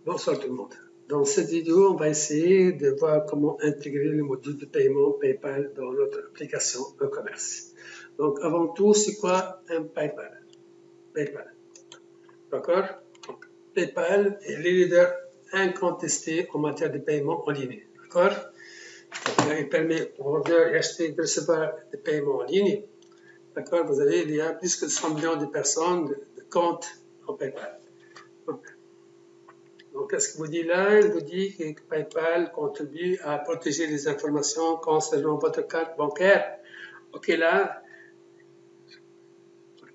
Bonsoir tout le monde. Dans cette vidéo, on va essayer de voir comment intégrer le module de paiement PayPal dans notre application e-commerce. Donc, avant tout, c'est quoi un PayPal? PayPal. D'accord? Donc, PayPal est le leader incontesté en matière de paiement en ligne. D'accord? Il permet aux vendeurs et acheteurs de recevoir des paiements en ligne. D'accord? Il y a plus que 100 millions de personnes de comptes en PayPal. Donc, qu'est-ce qu'il vous dit là? Il vous dit que PayPal contribue à protéger les informations concernant votre carte bancaire. OK, là,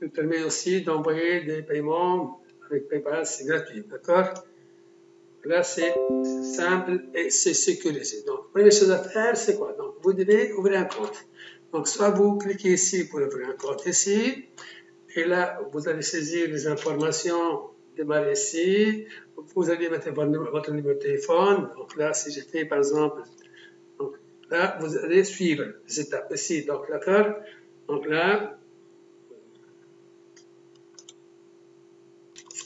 il permet aussi d'envoyer des paiements avec PayPal, c'est gratuit, d'accord? Là, c'est simple et c'est sécurisé. Donc, première chose à faire, c'est quoi? Donc, vous devez ouvrir un compte. Donc, soit vous cliquez ici pour ouvrir un compte ici, et là, vous allez saisir les informations démarrer ici. Vous allez mettre votre numéro de téléphone. Donc là, si je fais par exemple, donc là, vous allez suivre les étapes ici. Donc d'accord. Donc là,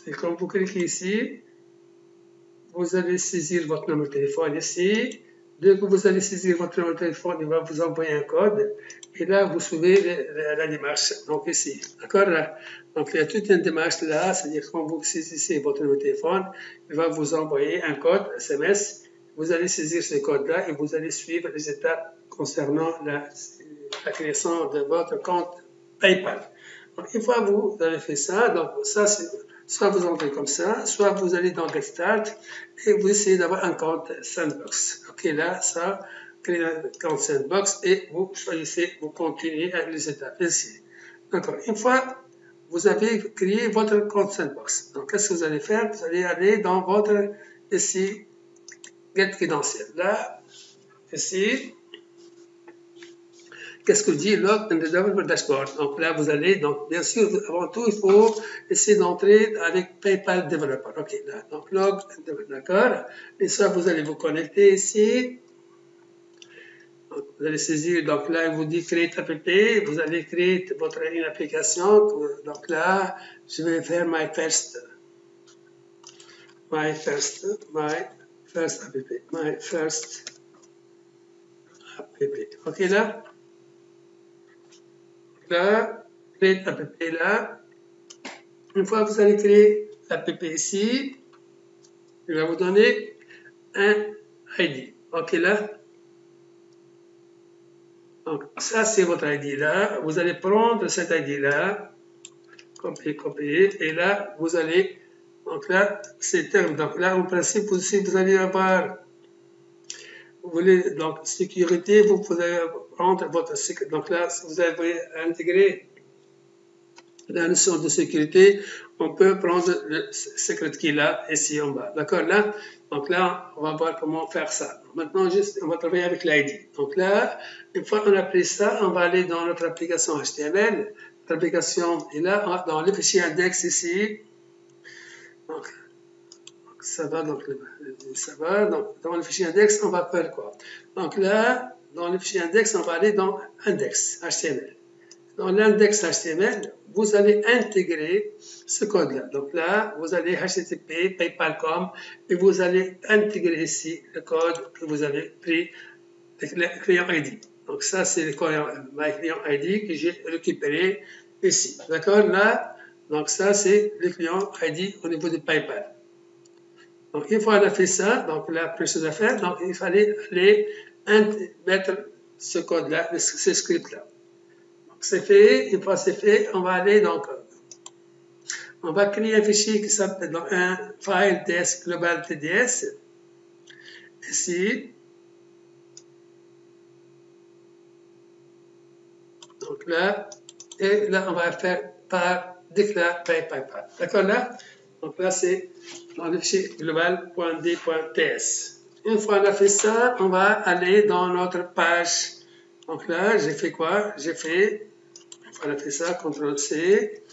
et quand vous cliquez ici, vous allez saisir votre numéro de téléphone ici. Dès que vous allez saisir votre numéro de téléphone, il va vous envoyer un code. Et là, vous suivez la démarche. Donc ici, d'accord là. Donc il y a toute une démarche là, c'est-à-dire quand vous saisissez votre numéro de téléphone, il va vous envoyer un code SMS. Vous allez saisir ce code-là et vous allez suivre les étapes concernant la création de votre compte PayPal. Donc une fois que vous avez fait ça, donc ça c'est soit vous entrez comme ça, soit vous allez dans Get Start et vous essayez d'avoir un compte Sandbox. Ok, là, ça, créez un compte Sandbox et vous choisissez, vous continuez avec les étapes ici. D'accord. Une fois vous avez créé votre compte Sandbox, donc qu'est-ce que vous allez faire? Vous allez aller dans votre ici Get Credential. Là, ici. Qu'est-ce que dit Log in the Developer Dashboard? Donc là, vous allez, donc bien sûr, avant tout, il faut essayer d'entrer avec PayPal Developer. OK, là, donc Log, d'accord. Et ça, vous allez vous connecter ici. Donc, vous allez saisir, donc là, il vous dit Create App. Vous allez créer votre application. Donc là, je vais faire My First App. OK, là. Là, créer l'app là. Une fois que vous allez créer l'app ici, il va vous donner un ID. OK là. Donc ça c'est votre ID là. Vous allez prendre cet ID là, copier, et là vous allez, donc là c'est terme. Donc là en principe aussi vous allez avoir, vous voulez donc sécurité, vous pouvez prendre votre sécurité. Donc là si vous avez intégré la notion de sécurité, on peut prendre le secret key là, ici en bas. D'accord là? Donc là, on va voir comment faire ça. Maintenant, juste, on va travailler avec l'ID. Donc là, une fois qu'on a pris ça, on va aller dans notre application HTML. Notre application est là, dans le fichier index ici. Donc ça va, donc dans le fichier index, on va faire quoi? Donc là, dans le fichier index, on va aller dans index HTML. Dans l'index HTML, vous allez intégrer ce code-là. Donc là, vous allez HTTP, PayPal.com et vous allez intégrer ici le code que vous avez pris, le client ID. Donc ça, c'est le client ID que j'ai récupéré ici. D'accord? Là, donc ça, c'est le client ID au niveau de PayPal. Donc une fois qu'on a fait ça, donc la première chose à faire, donc il fallait aller mettre ce code-là, ce script-là. C'est fait, une fois c'est fait, on va aller donc, on va créer un fichier qui s'appelle un file TS global TDS, ici. Donc là, et là on va faire par déclare PayPal. D'accord là? Donc là c'est dans le fichier global.d.ts. Une fois on a fait ça, on va aller dans notre page. Donc là, j'ai fait quoi? J'ai fait, on a fait ça, CTRL-C.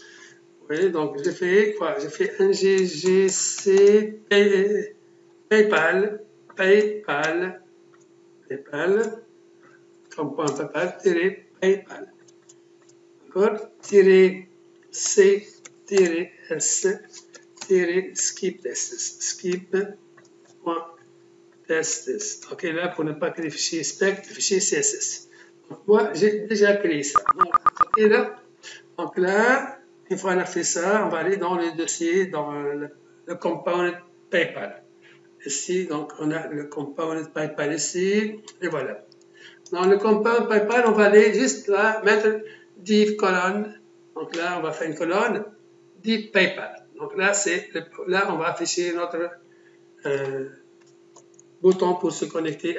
Oui, donc j'ai fait quoi? J'ai fait un GGC PayPal, comme point PayPal, PayPal. D'accord? C, S, skip .test. Ok, là, pour ne pas créer le fichier spec, le fichier CSS. Donc, moi, j'ai déjà créé ça. Donc, ok, là. Donc, là, une fois qu'on a fait ça, on va aller dans le dossier, dans le component PayPal. Ici, donc, on a le component PayPal ici, et voilà. Dans le component PayPal, on va aller juste là, mettre div colonne. Donc là, on va faire une colonne, div PayPal. Donc là, là, on va afficher notre bouton pour se connecter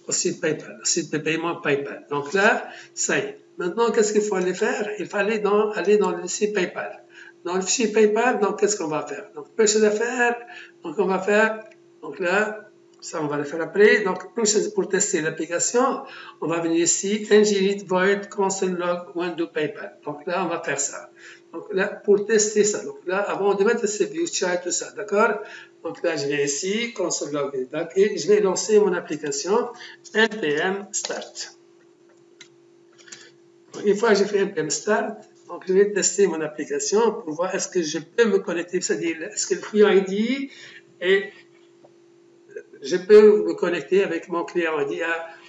au site PayPal, au site de paiement PayPal. Donc là, ça y est. Maintenant, qu'est-ce qu'il faut aller faire? Il faut aller dans le fichier PayPal. Dans le fichier PayPal, donc qu'est-ce qu'on va faire? Donc, purchase d'affaires, donc on va faire, donc là, ça on va le faire après. Donc, pour tester l'application, on va venir ici, ngInit void console log window PayPal. Donc là, on va faire ça. Donc là, pour tester ça, donc là, avant de mettre ce view chart, tout ça, d'accord? Donc là, je viens ici, console log, et je vais lancer mon application npm start. Donc, une fois que j'ai fait npm start, donc je vais tester mon application pour voir est-ce que je peux me connecter, c'est-à-dire est-ce que le client ID et je peux me connecter avec mon client ID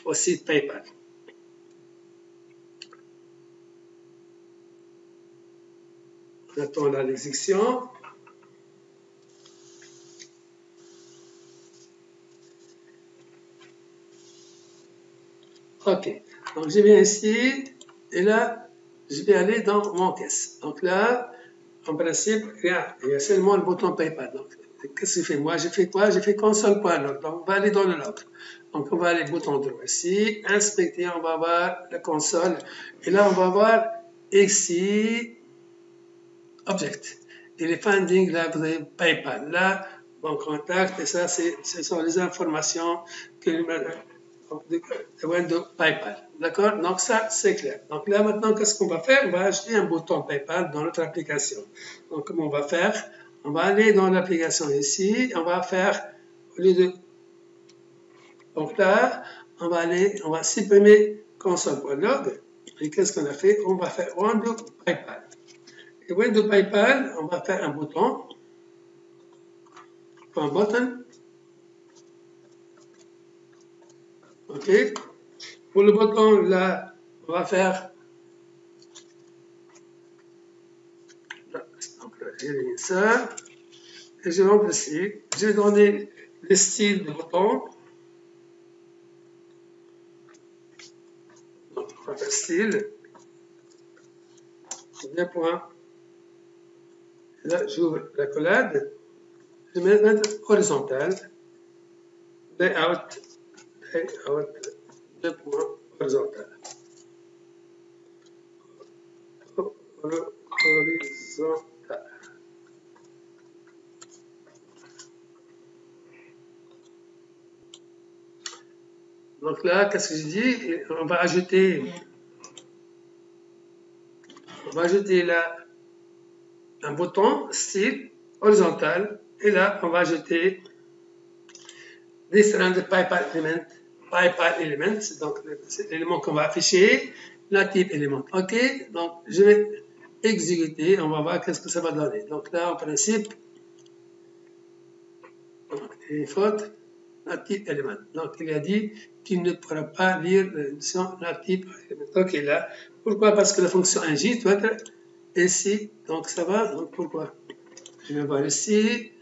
au site PayPal. On attend l'exécution. Ok, donc je viens ici et là, je vais aller dans mon caisse. Donc là, en principe, rien, il y a seulement le bouton PayPal. Donc, qu'est-ce que je fais? Moi, j'ai fait quoi? J'ai fait console.log. Donc, on va aller dans le log. Donc, on va aller bouton droit ici, inspecter, on va voir la console. Et là, on va voir ici, object. Et les findings, là, vous avez PayPal. Là, mon contact, et ça, ce sont les informations que de window PayPal. D'accord? Donc, ça, c'est clair. Donc, là, maintenant, qu'est-ce qu'on va faire? On va ajouter un bouton PayPal dans notre application. Donc, comment on va faire? On va aller dans l'application ici. On va faire, au lieu de. Donc, là, on va supprimer console.log. Et qu'est-ce qu'on a fait? On va faire window PayPal. Et window PayPal, on va faire un bouton. Un button. OK? Pour le bouton, là, on va faire. Donc là, j'ai mis ça. Et je rentre ici. Je vais donner le style de bouton. Donc, on va faire style. Bien point. Et là, j'ouvre l'accolade. Je vais mettre horizontal. Layout. Deux points horizontal. Horizontal. Donc là, qu'est-ce que je dis? On va ajouter là un bouton style horizontal et là on va ajouter different PayPal elements, donc c'est l'élément qu'on va afficher, la type élément. Ok, donc je vais exécuter, on va voir qu'est-ce que ça va donner. Donc là en principe, une faute, la type élément. Donc il a dit qu'il ne pourra pas lire la type élément. Ok, là, pourquoi? Parce que la fonction ngInit doit être ici, donc ça va, donc pourquoi? Je vais voir ici,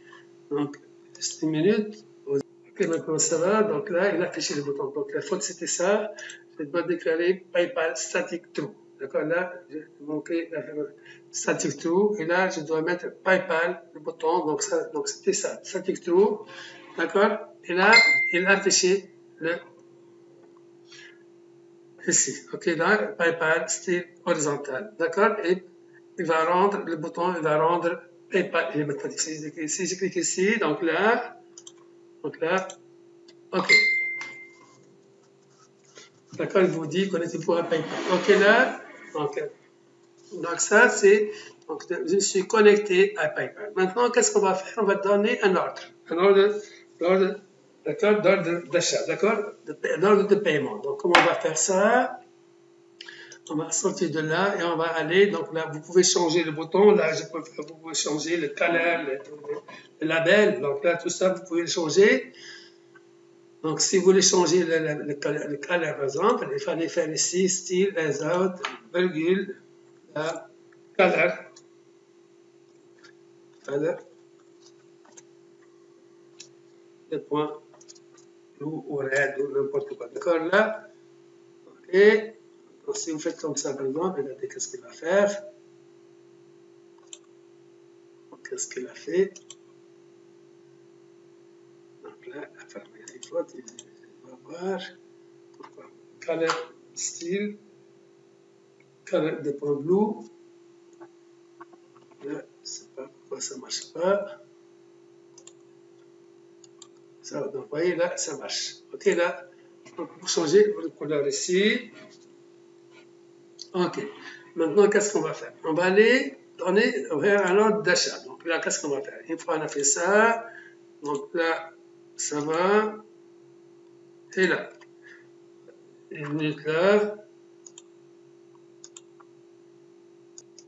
donc juste une minute. Ok, maintenant ça va, donc là il a affiché le bouton. Donc la faute c'était ça, je dois déclarer PayPal static true. D'accord, là j'ai manqué la static true, et là je dois mettre PayPal, le bouton, donc c'était ça, static true. D'accord, et là il a affiché le ici. Ok, là PayPal style horizontal. D'accord, et il va rendre le bouton, il va rendre PayPal. Il est maintenant ici, si je clique ici, donc là, ok. D'accord, il vous dit connectez-vous à PayPal. Ok, là, donc ça, c'est, donc je suis connecté à PayPal. Maintenant, qu'est-ce qu'on va faire? On va donner un ordre, d'accord, d'ordre d'achat, d'accord, d'ordre de paiement. Donc, comment on va faire ça? On va sortir de là et on va aller. Donc là, vous pouvez changer le bouton. Là, vous pouvez changer le color, le label. Donc là, tout ça, vous pouvez le changer. Donc, si vous voulez changer le color, par exemple, il fallait faire ici, style, layout, virgule, là, color, le point blue ou red ou n'importe quoi. D'accord, là. OK. Donc, si vous faites comme ça, par exemple, regardez qu'est-ce qu'il va faire. Qu'est-ce qu'il a fait? Donc là, fermer les fautes, il va voir. Pourquoi? Color, style, color de point blue. Là, je ne sais pas pourquoi ça ne marche pas. Ça, donc, vous voyez, là, ça marche. OK, là, donc, vous changez de couleur ici. OK. Maintenant, qu'est-ce qu'on va faire? On va aller donner vers un ordre d'achat. Donc là, qu'est-ce qu'on va faire? Une fois on a fait ça, donc là, ça va. Et là, une minute là.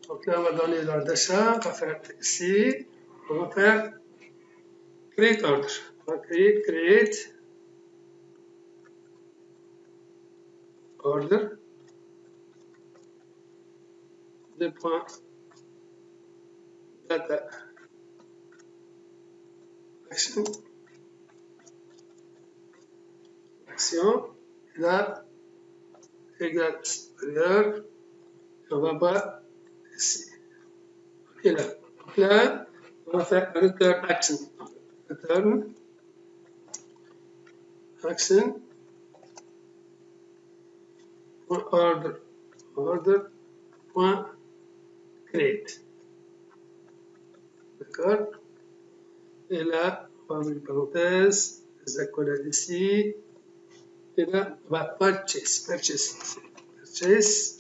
Donc là, on va donner l'ordre d'achat. On va faire ici. On va faire create order. On va create order. Deux points data action. Action. Là, égale supérieur. On va voir ici. Et là. Donc là, on va faire return action. Return action. Order. Order. Point create. D'accord? Et là, on va mettre une parenthèse. Les accolades ici. Et là, on va purchase. Purchase.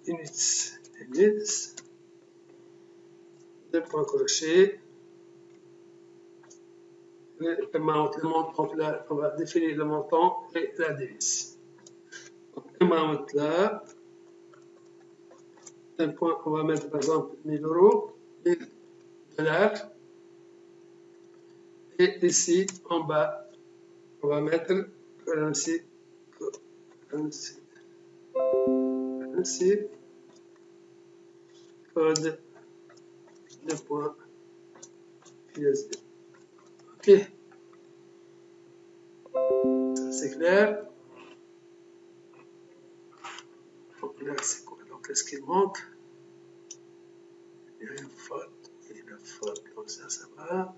Units. Deux points crochets. Le montant, là, on va définir le montant et la devise. Donc, amount là. Un point, on va mettre par exemple 1000 euros, 1000 dollars. Et ici, en bas, on va mettre currency code de points USD. OK, ça c'est clair. Donc là, c'est quoi? Donc, qu'est-ce qu'il manque? Il y a une faute, donc ça va.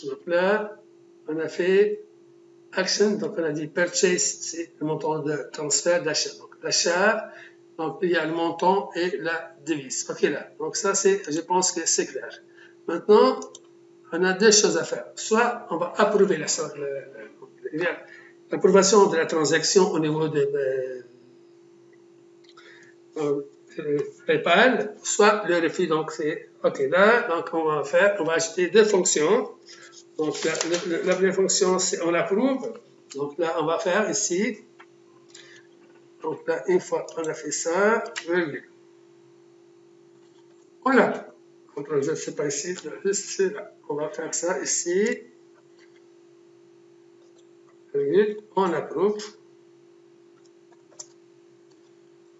Donc là, on a fait action, donc on a dit purchase, c'est le montant de transfert d'achat. Donc l'achat, donc il y a le montant et la devise. OK là, donc ça c'est, je pense que c'est clair. Maintenant, on a deux choses à faire. Soit on va approuver l'approbation de la transaction au niveau de PayPal, soit le refus. Donc c'est OK là, donc on va ajouter deux fonctions. Donc la première fonction, c'est on approuve. Donc là, on va faire ici. Donc là, une fois qu'on a fait ça, virgule. Voilà. CTRL Z, c'est pas ici, c'est là. On va faire ça ici. Virgule. On approuve.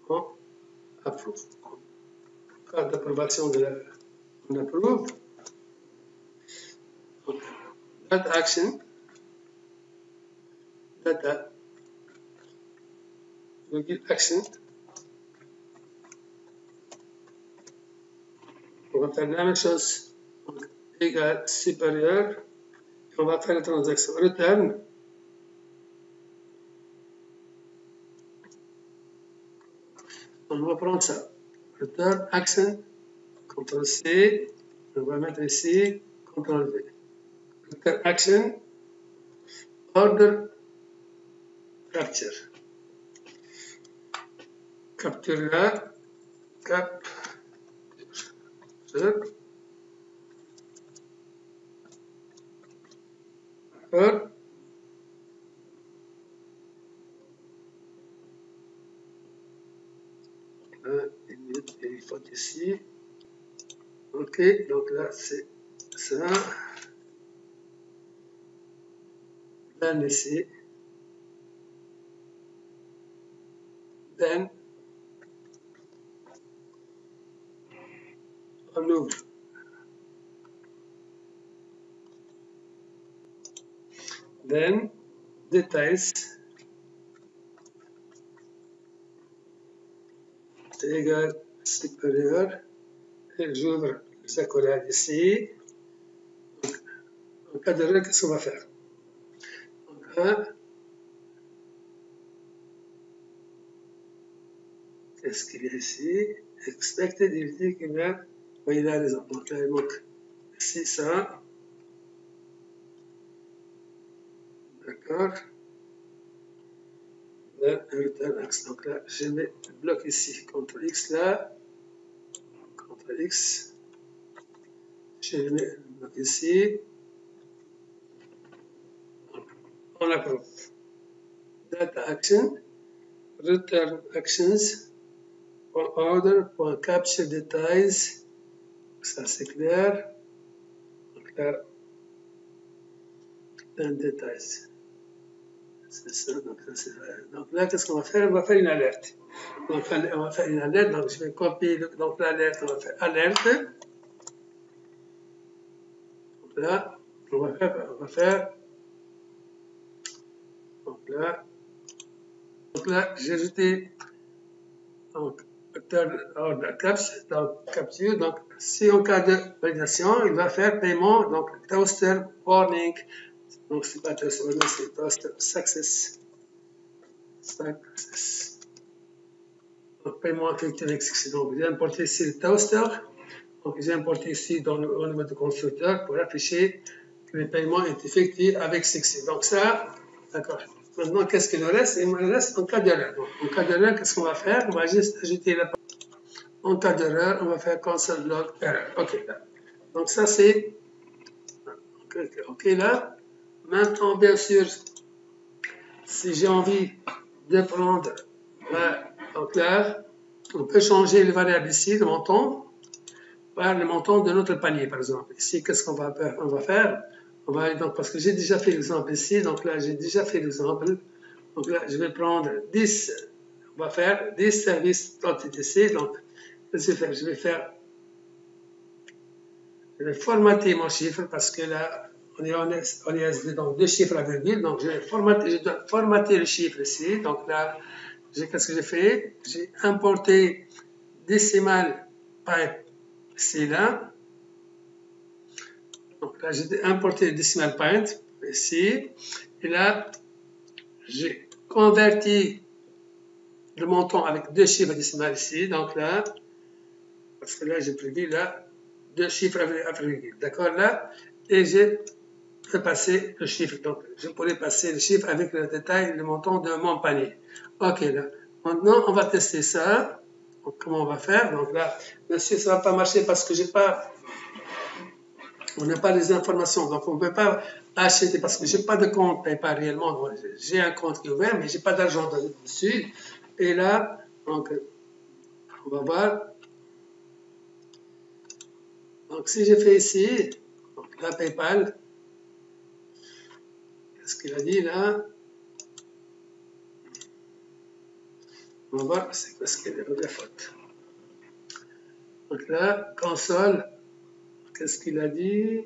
On approuve. Cas d'approbation de la. On approuve. Donc, data action. Data. Virgule action. on va faire la même chose. Donc, égal supérieur. On va faire la transaction return. On va prendre ça. Return action. CTRL C. On va mettre ici. CTRL V. Return action. Order capture. Capture là. Capture. D'accord. Il faut ici. Ok, donc là c'est ça. Then ici. Then on ouvre. Then détails. C'est égal supérieur. Et j'ouvre les accolades ici. En cas d'erreur, qu'est-ce qu'on va faire? Donc, 1. Qu'est-ce qu'il y a ici? Expected, il dit qu'il y a. Oui, il a raison. Donc là, il manque ici ça. D'accord. Là, return axe. Donc là, je mets le bloc ici. CTRL X là. CTRL X. Je mets le bloc ici. On approuve. Data action. Return actions. Order. Capture details. Ça, c'est clair. Donc là, détails. C'est ça, donc là, qu'est-ce qu'on va faire? On va faire une alerte. Donc, on va faire une alerte, donc je vais copier l'alerte, on va faire alerte. Donc là, on va faire, donc là, j'ai ajouté donc, capture, donc si en cas de validation, il va faire paiement, donc toaster warning, donc c'est pas toaster warning, c'est toaster success. Donc, paiement effectué avec succès. Donc, j'ai importé ici le toaster. Donc, j'ai importé ici au niveau du constructeur pour afficher que le paiement est effectué avec succès. Donc, ça, d'accord. Maintenant, qu'est-ce qu'il nous reste? Il me reste en cas d'erreur. En cas d'erreur, qu'est-ce qu'on va faire? On va juste ajouter la. En cas d'erreur, on va faire console log error. OK, là. Donc, ça, c'est. OK, là. Maintenant, bien sûr, si j'ai envie de prendre. Donc là, on peut changer les variables ici, le montant, par le montant de notre panier, par exemple. Ici, qu'est-ce qu'on va faire? Donc, parce que j'ai déjà fait l'exemple ici, donc là, j'ai déjà fait l'exemple. Donc là, je vais prendre 10, on va faire 10 services .etc. Donc, je vais formater mon chiffre parce que là, on est en SD, donc 2 chiffres à virgule. Donc, je dois formater le chiffre ici. Donc là, qu'est-ce que j'ai fait? J'ai importé décimal pipe ici, là. Donc là, j'ai importé decimal point ici. Et là, j'ai converti le montant avec 2 chiffres décimales ici. Donc là, parce que là, j'ai prévu là 2 chiffres à virgule. D'accord là? Et j'ai passer le chiffre. Donc, je pourrais passer le chiffre avec le détail, le montant de mon panier. OK là. Maintenant, on va tester ça. Donc, comment on va faire? Donc là, bien sûr, ça ne va pas marcher parce que on n'a pas les informations, donc on ne peut pas acheter parce que je n'ai pas de compte PayPal réellement. J'ai un compte qui est ouvert, mais je n'ai pas d'argent dessus. Et là, donc, on va voir. Donc, si je fais ici, donc la PayPal, qu'est-ce qu'il a dit là? On va voir c'est quoi ce qu'il y a de la faute. Donc là, console, qu'est-ce qu'il a dit?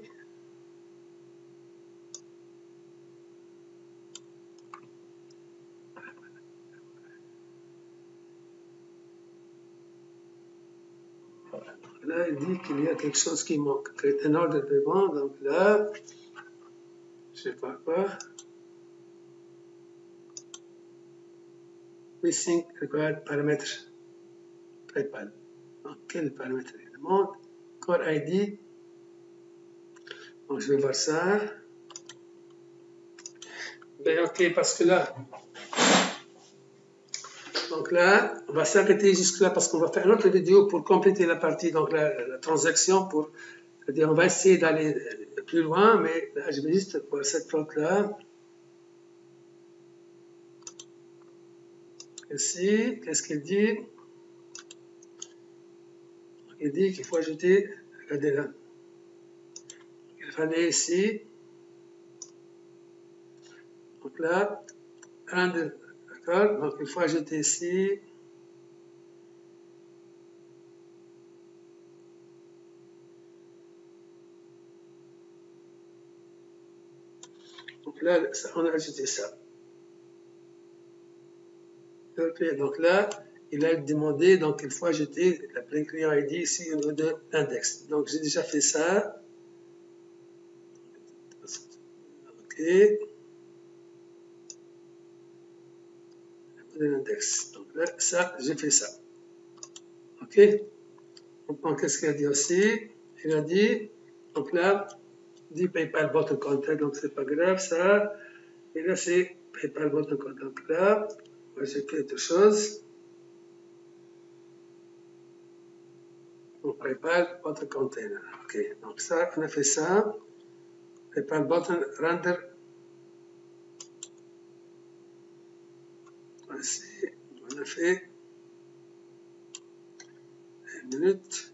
là, il dit qu'il y a quelque chose qui manque. Create un ordre de paiement. Donc là, je sais pas quoi. Missing required paramètres. PayPal. Donc, quel paramètre il demande? Core ID. Donc, je vais voir ça. Ben, ok, parce que là, donc là, on va s'arrêter jusque-là parce qu'on va faire une autre vidéo pour compléter la partie, donc la transaction, c'est-à-dire on va essayer d'aller plus loin, mais là, je vais juste voir cette plante-là. Ici, qu'est-ce qu'il dit? Il dit qu'il faut ajouter, regardez là, il fallait ici, donc là, d'accord, donc il faut ajouter ici, donc là, on a ajouté ça. Ok, donc là, il a demandé, donc il faut ajouter la plain client ID ici au niveau de l'index. Donc j'ai déjà fait ça. Ok. De l'index. Donc là, ça, j'ai fait ça. Ok. Donc qu'est-ce qu'il a dit aussi? Il a dit, donc là, dit PayPal button contact, donc c'est pas grave ça. Et là, c'est PayPal button contact. Donc là, moi j'ai fait autre chose. Donc PayPal button container. Ok. Donc ça, on a fait ça. PayPal button render. Voici, on a fait 1 minute.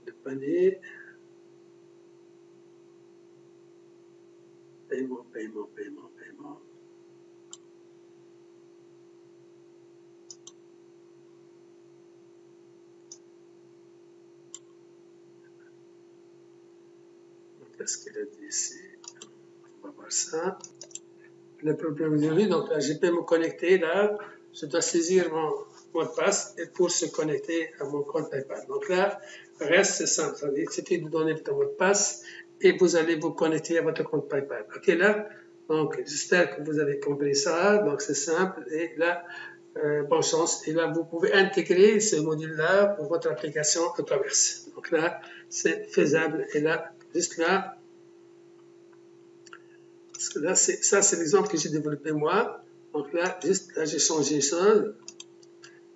Le panier. Paiement, paiement, paiement, paiement. Qu'est-ce qu'il a dit ici? On va voir ça. Le problème aujourd'hui, donc là, je peux me connecter là, je dois saisir mon mot de passe et pour se connecter à mon compte PayPal. Donc là, reste c'est simple, il suffit de donner votre mot de passe et vous allez vous connecter à votre compte PayPal. Ok là, donc j'espère que vous avez compris ça, donc c'est simple et là, bonne chance. Et là, vous pouvez intégrer ce module-là pour votre application e-commerce. Donc là, c'est faisable et là, juste là, parce que là, ça, c'est l'exemple que j'ai développé moi. Donc là, juste là, j'ai changé ça.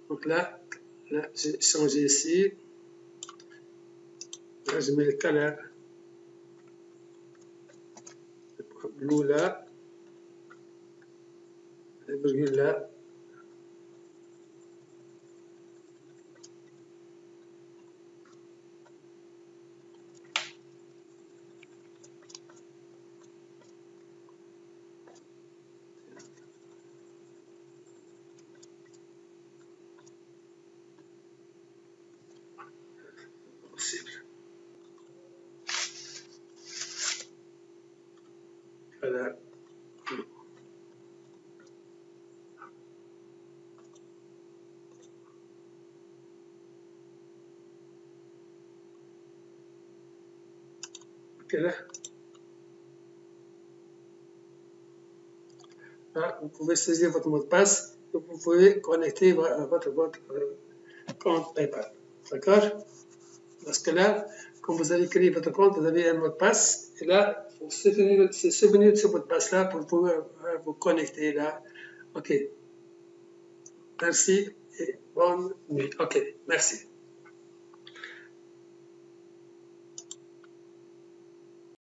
Donc là j'ai changé ici. Là, je mets le color. Blue là. La virgule là. Possible. Voilà. Ok là. Là, vous pouvez saisir votre mot de passe et vous pouvez connecter votre compte PayPal. D'accord? Parce que là, quand vous avez créé votre compte, vous avez un mot de passe. Et là, il faut se souvenir de ce mot de passe-là pour pouvoir vous connecter là. OK. Merci et bonne nuit. OK. Merci.